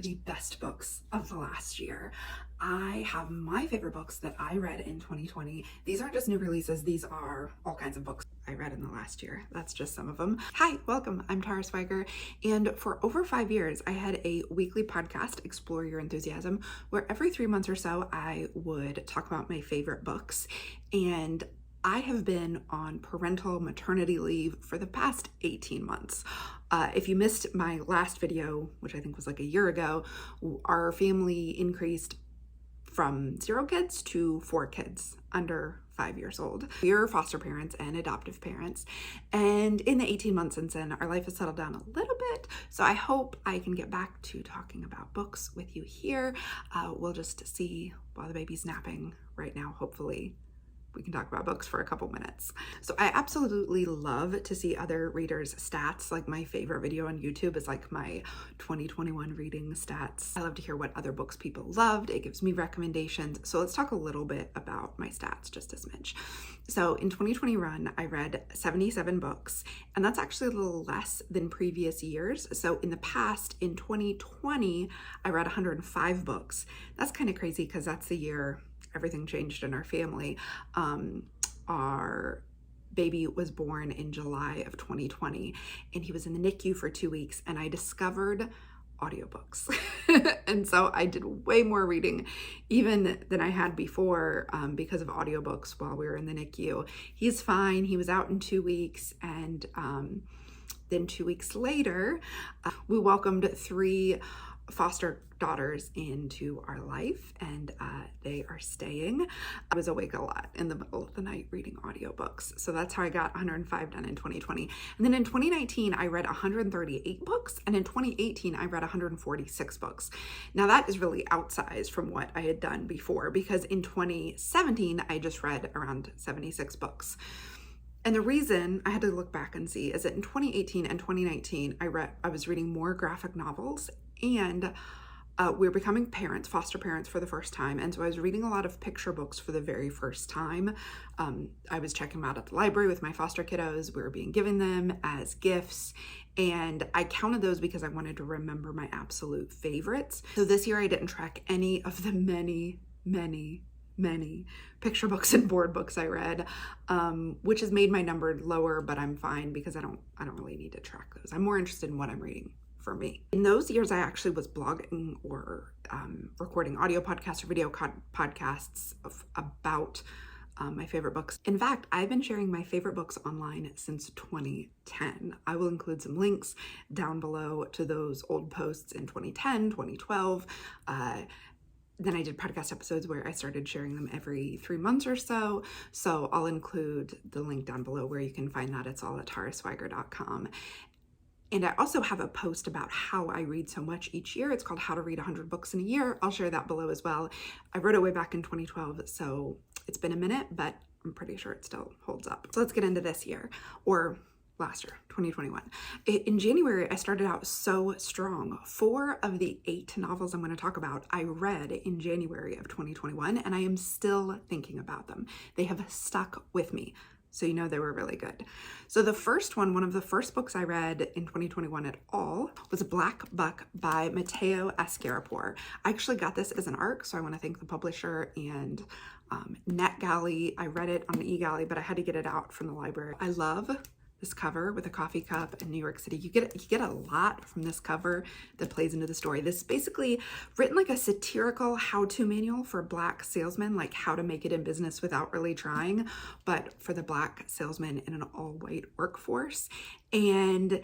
the best books of the last year. I have my favorite books that I read in 2020. These aren't just new releases, these are all kinds of books I read in the last year. That's just some of them. Hi, welcome. I'm Tara Swiger, and for over 5 years, I had a weekly podcast, Explore Your Enthusiasm, where every 3 months or so, I would talk about my favorite books. And I have been on parental maternity leave for the past 18 months. If you missed my last video, which I think was like a year ago, our family increased from 0 kids to 4 kids under 5 years old. We're foster parents and adoptive parents, and in the 18 months since then, our life has settled down a little bit, so I hope I can get back to talking about books with you here. We'll just see while the baby's napping right now. Hopefully we can talk about books for a couple minutes. So I absolutely love to see other readers' stats. Like, my favorite video on YouTube is like my 2021 reading stats. I love to hear what other books people loved. It gives me recommendations. So let's talk a little bit about my stats, just a smidge. So in 2021, I read 77 books, and that's actually a little less than previous years. So in the past, in 2020, I read 105 books. That's kind of crazy because that's the year everything changed in our family. Our baby was born in July of 2020, and he was in the NICU for 2 weeks, and I discovered audiobooks. And so I did way more reading even than I had before because of audiobooks while we were in the NICU. He's fine. He was out in 2 weeks, and then 2 weeks later, we welcomed 3 foster daughters into our life, and they are staying. I was awake a lot in the middle of the night reading audiobooks. So that's how I got 105 done in 2020. And then in 2019, I read 138 books, and in 2018, I read 146 books. Now that is really outsized from what I had done before, because in 2017, I just read around 76 books. And the reason I had to look back and see is that in 2018 and 2019, I was reading more graphic novels, and we were becoming parents, foster parents, for the first time. And so I was reading a lot of picture books for the very first time. I was checking them out at the library with my foster kiddos. We were being given them as gifts, and I counted those because I wanted to remember my absolute favorites. So this year I didn't track any of the many picture books and board books I read, which has made my number lower, but I'm fine because I don't really need to track those. I'm more interested in what I'm reading for me. In those years, I actually was blogging or recording audio podcasts or video podcasts about my favorite books. In fact, I've been sharing my favorite books online since 2010. I will include some links down below to those old posts in 2010, 2012. Then I did podcast episodes where I started sharing them every 3 months or so. So I'll include the link down below where you can find that. It's all at taraswiger.com. And I also have a post about how I read so much each year. It's called How to Read 100 Books in a Year. I'll share that below as well. I wrote it way back in 2012, so it's been a minute, but I'm pretty sure it still holds up. So let's get into this year, or last year, 2021. In January, I started out so strong. 4 of the 8 novels I'm going to talk about, I read in January of 2021, and I am still thinking about them. They have stuck with me. So you know they were really good. So the first one of the first books I read in 2021 at all was Black Buck by Mateo Askaripour. I actually got this as an ARC, so I want to thank the publisher and NetGalley. I read it on eGalley, but I had to get it out from the library. I love this cover with a coffee cup in New York City. You get a lot from this cover that plays into the story. This is basically written like a satirical how-to manual for Black salesmen, like how to make it in business without really trying, but for the Black salesman in an all-white workforce. And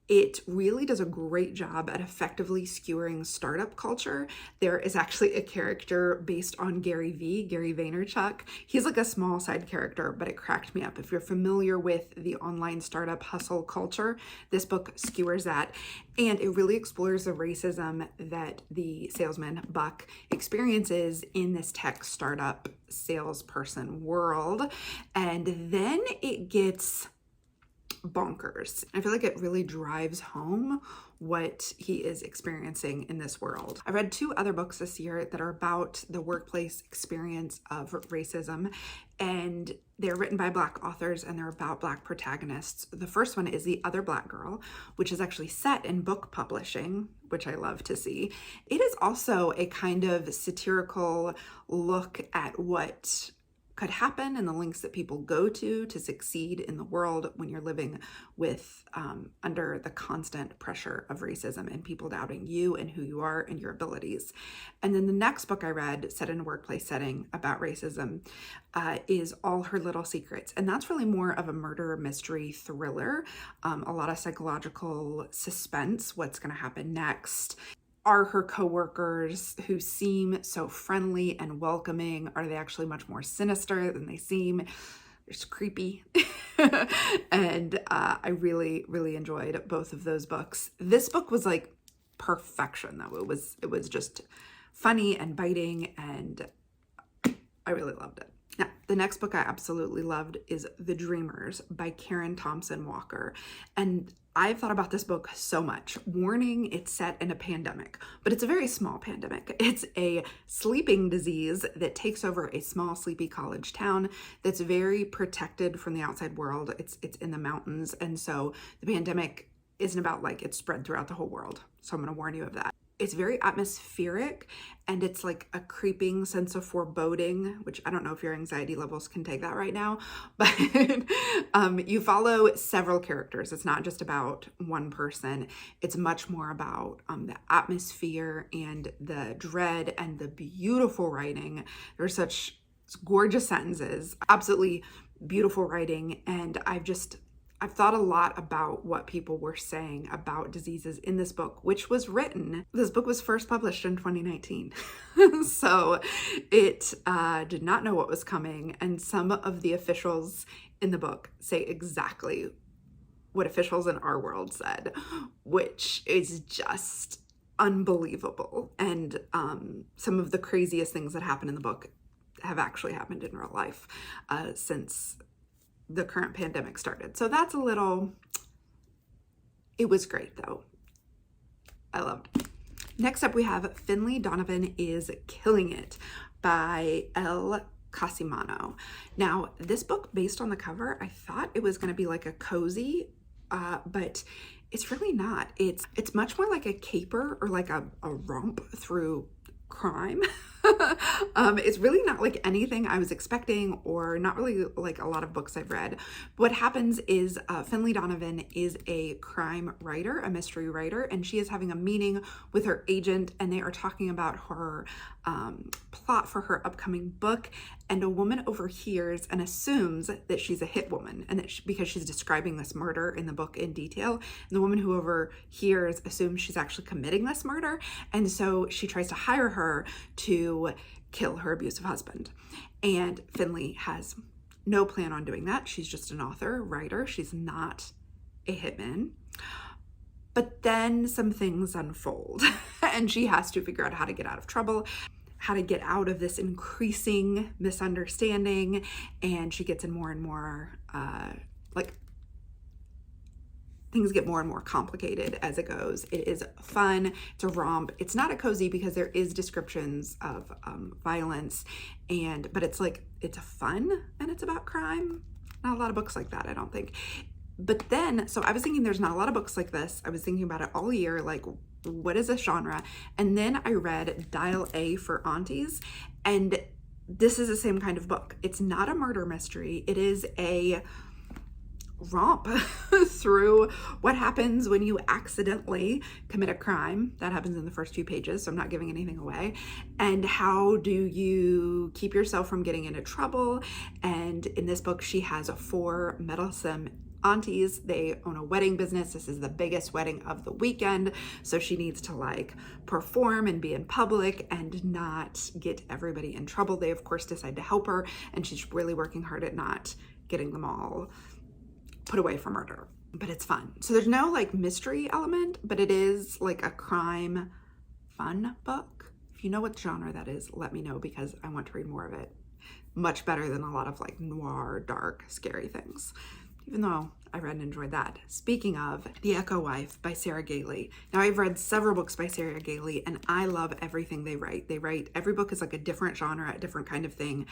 it really does a great job at effectively skewering startup culture. There is actually a character based on Gary Vaynerchuk. He's like a small side character, but it cracked me up. If you're familiar with the online startup hustle culture, this book skewers that. And it really explores the racism that the salesman, Buck, experiences in this tech startup salesperson world. And then it gets bonkers. I feel like it really drives home what he is experiencing in this world. I read 2 other books this year that are about the workplace experience of racism, and they're written by Black authors and they're about Black protagonists. The first one is The Other Black Girl, which is actually set in book publishing, which I love to see. It is also a kind of satirical look at what could happen and the lengths that people go to succeed in the world when you're living with under the constant pressure of racism and people doubting you and who you are and your abilities. And then the next book I read, set in a workplace setting about racism, is All Her Little Secrets. And that's really more of a murder mystery thriller, a lot of psychological suspense, what's going to happen next. Are her coworkers, who seem so friendly and welcoming, are they actually much more sinister than they seem? It's creepy. And I really, really enjoyed both of those books. This book was like perfection though. It was just funny and biting, and I really loved it. Now, the next book I absolutely loved is The Dreamers by Karen Thompson Walker. And I've thought about this book so much. Warning, it's set in a pandemic, but it's a very small pandemic. It's a sleeping disease that takes over a small, sleepy college town that's very protected from the outside world. It's in the mountains. And so the pandemic isn't about like it's spread throughout the whole world. So I'm going to warn you of that. It's very atmospheric, and it's like a creeping sense of foreboding, which I don't know if your anxiety levels can take that right now, but you follow several characters. It's not just about one person. It's much more about the atmosphere and the dread and the beautiful writing. There's such gorgeous sentences, absolutely beautiful writing, and I've thought a lot about what people were saying about diseases in this book, which was written. This book was first published in 2019. So it did not know what was coming. And some of the officials in the book say exactly what officials in our world said, which is just unbelievable. And some of the craziest things that happen in the book have actually happened in real life since the current pandemic started. So that's it was great though. I loved it. Next up we have Finlay, Donavan is Killing It by Elle Cosimano. Now this book, based on the cover, I thought it was going to be like a cozy, but it's really not. It's much more like a caper or like a romp through crime. It's really not like anything I was expecting, or not really like a lot of books I've read. What happens is Finlay Donavan is a crime writer, a mystery writer, and she is having a meeting with her agent, and they are talking about her plot for her upcoming book. And a woman overhears and assumes that she's a hit woman, and that because she's describing this murder in the book in detail, and the woman who overhears assumes she's actually committing this murder, and so she tries to hire her to kill her abusive husband. And Finlay has no plan on doing that. She's just an author, writer. She's not a hitman. But then some things unfold and she has to figure out how to get out of trouble, how to get out of this increasing misunderstanding. And she gets in more and more, things get more and more complicated as it goes. It is fun. It's a romp. It's not a cozy because there is descriptions of violence, but it's a fun and it's about crime. Not a lot of books like that, I don't think. But then, so I was thinking there's not a lot of books like this. I was thinking about it all year, like what is this genre? And then I read Dial A for Aunties, and this is the same kind of book. It's not a murder mystery. It is a romp through what happens when you accidentally commit a crime. That happens in the first few pages, so I'm not giving anything away. And how do you keep yourself from getting into trouble? And in this book, she has 4 meddlesome aunties. They own a wedding business. This is the biggest wedding of the weekend, so she needs to perform and be in public and not get everybody in trouble. They of course decide to help her, and she's really working hard at not getting them all put away for murder. But it's fun. So there's no mystery element, but it is like a crime fun book. If you know what genre that is, let me know, because I want to read more of it. Much better than a lot of noir, dark, scary things. Even though I read and enjoyed that. Speaking of, The Echo Wife by Sarah Gailey. Now, I've read several books by Sarah Gailey, and I love everything they write. Every book is like a different genre, a different kind of thing.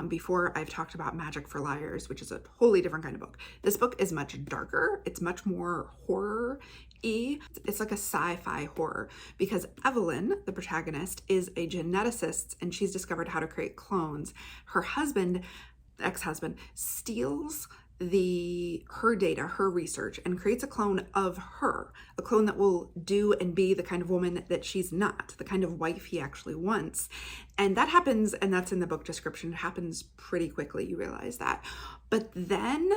Before, I've talked about Magic for Liars, which is a wholly different kind of book. This book is much darker. It's much more horror-y. It's like a sci-fi horror, because Evelyn, the protagonist, is a geneticist, and she's discovered how to create clones. Her husband, ex-husband, steals her data, her research, and creates a clone of her, a clone that will do and be the kind of woman that she's not, the kind of wife he actually wants. And that happens, and that's in the book description, it happens pretty quickly, you realize that. But then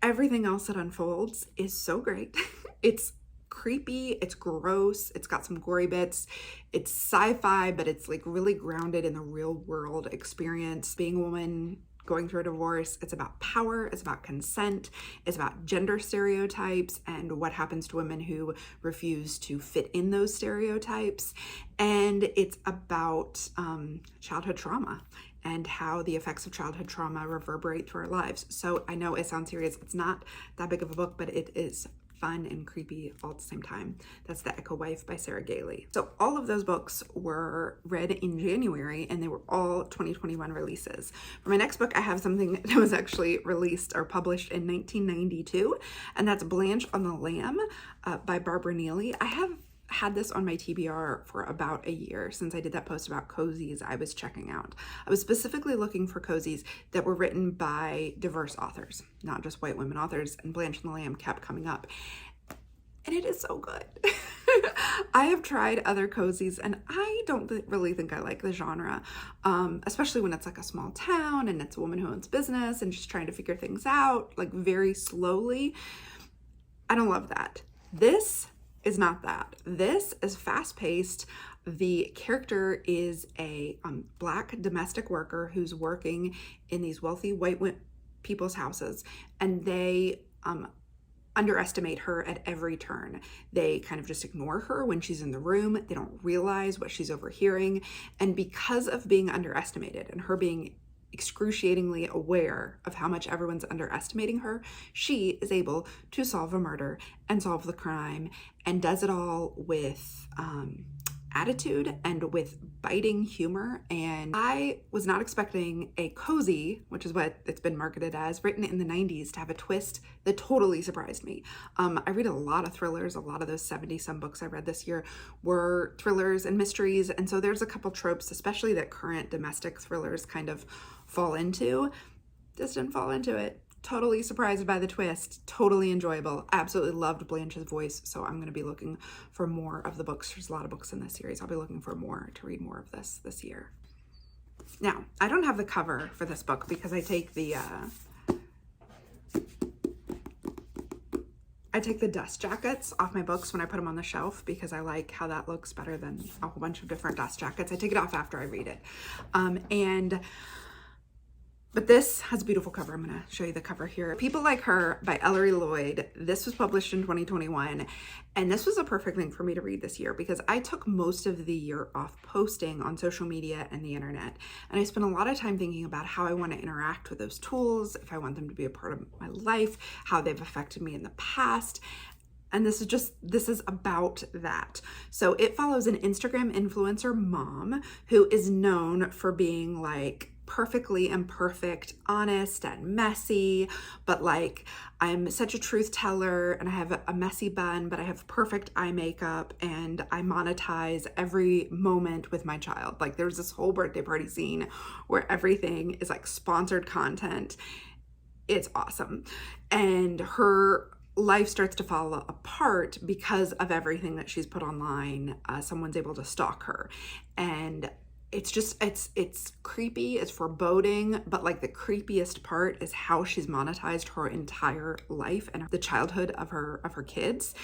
everything else that unfolds is so great. It's creepy, it's gross, it's got some gory bits, it's sci-fi, but it's like really grounded in the real world experience. Being a woman going through a divorce, it's about power, it's about consent, it's about gender stereotypes and what happens to women who refuse to fit in those stereotypes. And it's about childhood trauma and how the effects of childhood trauma reverberate through our lives. So I know it sounds serious, it's not that big of a book, but it is fun and creepy all at the same time. That's The Echo Wife by Sarah Gailey. So all of those books were read in January, and they were all 2021 releases. For my next book, I have something that was actually released or published in 1992, and that's Blanche on the Lamb by Barbara Neely. I have had this on my TBR for about a year since I did that post about cozies I was checking out. I was specifically looking for cozies that were written by diverse authors, not just white women authors, and Blanche and the Lamb kept coming up. And it is so good. I have tried other cozies, and I don't really think I like the genre, especially when it's like a small town and it's a woman who owns business and she's trying to figure things out like very slowly. I don't love that. This is not that. This is fast-paced. The character is a Black domestic worker who's working in these wealthy white people's houses, and they underestimate her at every turn. They kind of just ignore her when she's in the room. They don't realize what she's overhearing. And because of being underestimated and her being excruciatingly aware of how much everyone's underestimating her, she is able to solve a murder and solve the crime, and does it all with attitude and with biting humor. And I was not expecting a cozy, which is what it's been marketed as, written in the 90s, to have a twist that totally surprised me. I read a lot of thrillers. A lot of those 70-some books I read this year were thrillers and mysteries, and so there's a couple tropes, especially that current domestic thrillers kind of fall into. This didn't fall into it. Totally surprised by the twist. Totally enjoyable. Absolutely loved Blanche's voice, so I'm going to be looking for more of the books. There's a lot of books in this series. I'll be looking for more to read more of this year. Now, I don't have the cover for this book because I take the dust jackets off my books when I put them on the shelf, because I like how that looks better than a whole bunch of different dust jackets. I take it off after I read it. But this has a beautiful cover. I'm going to show you the cover here. People Like Her by Ellery Lloyd. This was published in 2021. And this was a perfect thing for me to read this year, because I took most of the year off posting on social media and the internet. And I spent a lot of time thinking about how I want to interact with those tools, if I want them to be a part of my life, how they've affected me in the past. And this is about that. So it follows an Instagram influencer mom who is known for being like perfectly imperfect, honest and messy, but like, I'm such a truth teller and I have a messy bun, but I have perfect eye makeup and I monetize every moment with my child. Like, there's this whole birthday party scene where everything is like sponsored content. It's awesome. And her life starts to fall apart because of everything that she's put online. Someone's able to stalk her, and it's just, it's creepy, it's foreboding, but like the creepiest part is how she's monetized her entire life and the childhood of her kids.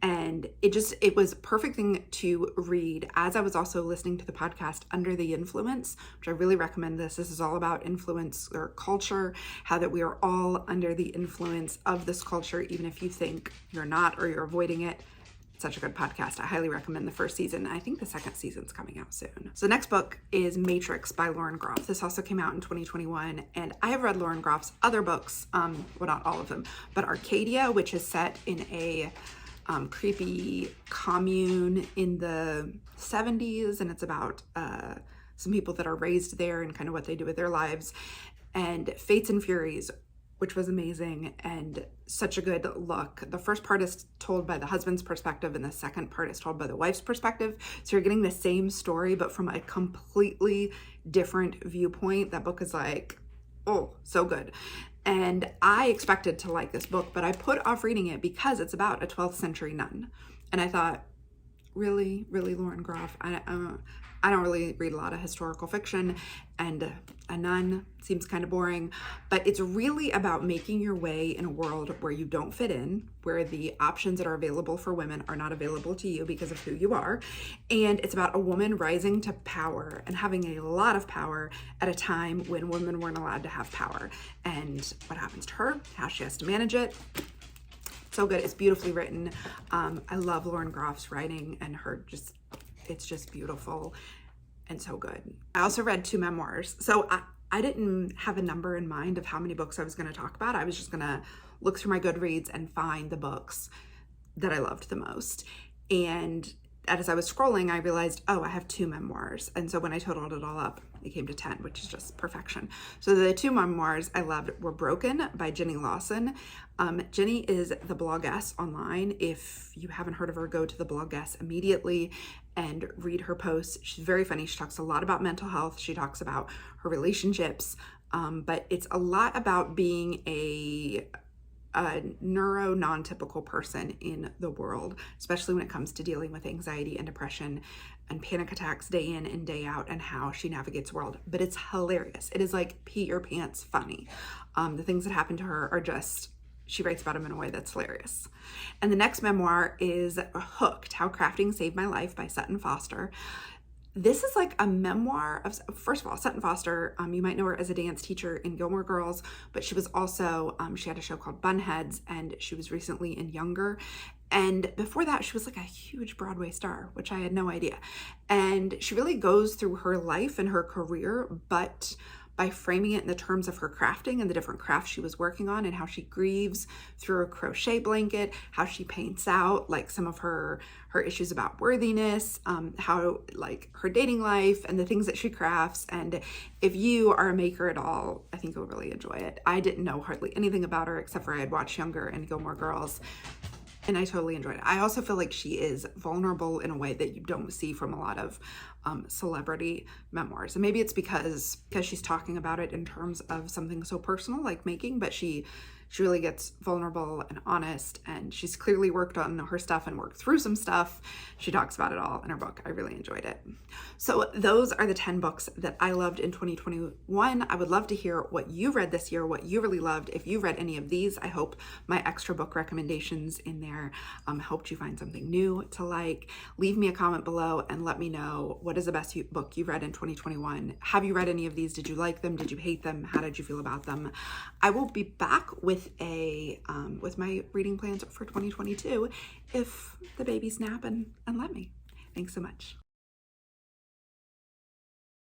And it was a perfect thing to read as I was also listening to the podcast Under the Influence, which I really recommend this. This is all about influence or culture, how that we are all under the influence of this culture, even if you think you're not or you're avoiding it. such a good podcast. I highly recommend the first season. I think the second season's coming out soon. So the next book is Matrix by Lauren Groff. This also came out in 2021, and I have read Lauren Groff's other books, well, not all of them, but Arcadia, which is set in a creepy commune in the 70s, and it's about some people that are raised there and kind of what they do with their lives, and Fates and Furies, which was amazing and such a good look. The first part is told by the husband's perspective and the second part is told by the wife's perspective. So you're getting the same story, but from a completely different viewpoint. That book is like, oh, so good. And I expected to like this book, but I put off reading it because it's about a 12th century nun. And I thought, really, Lauren Groff? I don't really read a lot of historical fiction, and a nun seems kind of boring, but it's really about making your way in a world where you don't fit in, where the options that are available for women are not available to you because of who you are. And it's about a woman rising to power and having a lot of power at a time when women weren't allowed to have power, and what happens to her, how she has to manage it. So good. It's beautifully written. I love Lauren Groff's writing, and it's just beautiful and so good. I also read 2 memoirs. So I didn't have a number in mind of how many books I was going to talk about. I was just going to look through my Goodreads and find the books that I loved the most. And as I was scrolling, I realized, oh, I have 2 memoirs. And so when I totaled it all up, it came to 10, which is just perfection. So the 2 memoirs I loved were Broken by Jenny Lawson. Jenny is the bloggess online. If you haven't heard of her, go to the bloggess immediately and read her posts. She's very funny. She talks a lot about mental health. She talks about her relationships, but it's a lot about being a non-typical person in the world, especially when it comes to dealing with anxiety and depression and panic attacks day in and day out, and how she navigates the world. But it's hilarious. It is like pee your pants funny. The things that happen to her are just, she writes about them in a way that's hilarious. And the next memoir is Hooked, How Crafting Saved My Life by Sutton Foster. This is like a memoir of, first of all, Sutton Foster, you might know her as a dance teacher in Gilmore Girls, but she was also, she had a show called Bunheads, and she was recently in Younger. And before that, she was like a huge Broadway star, which I had no idea. And she really goes through her life and her career, but by framing it in the terms of her crafting and the different crafts she was working on, and how she grieves through a crochet blanket, how she paints out like some of her issues about worthiness, how like her dating life and the things that she crafts. And if you are a maker at all, I think you'll really enjoy it. I didn't know hardly anything about her except for I had watched Younger and Gilmore Girls, and I totally enjoyed it. I also feel like she is vulnerable in a way that you don't see from a lot of celebrity memoirs. And maybe it's because she's talking about it in terms of something so personal like making, but she really gets vulnerable and honest, and she's clearly worked on her stuff and worked through some stuff. She talks about it all in her book. I really enjoyed it. So those are the 10 books that I loved in 2021. I would love to hear what you read this year, what you really loved. If you read any of these, I hope my extra book recommendations in there helped you find something new to like. Leave me a comment below and let me know, what is the best book you read in 2021? Have you read any of these? Did you like them? Did you hate them? How did you feel about them? I will be back with my reading plans for 2022 if the babies nap and let me. Thanks so much.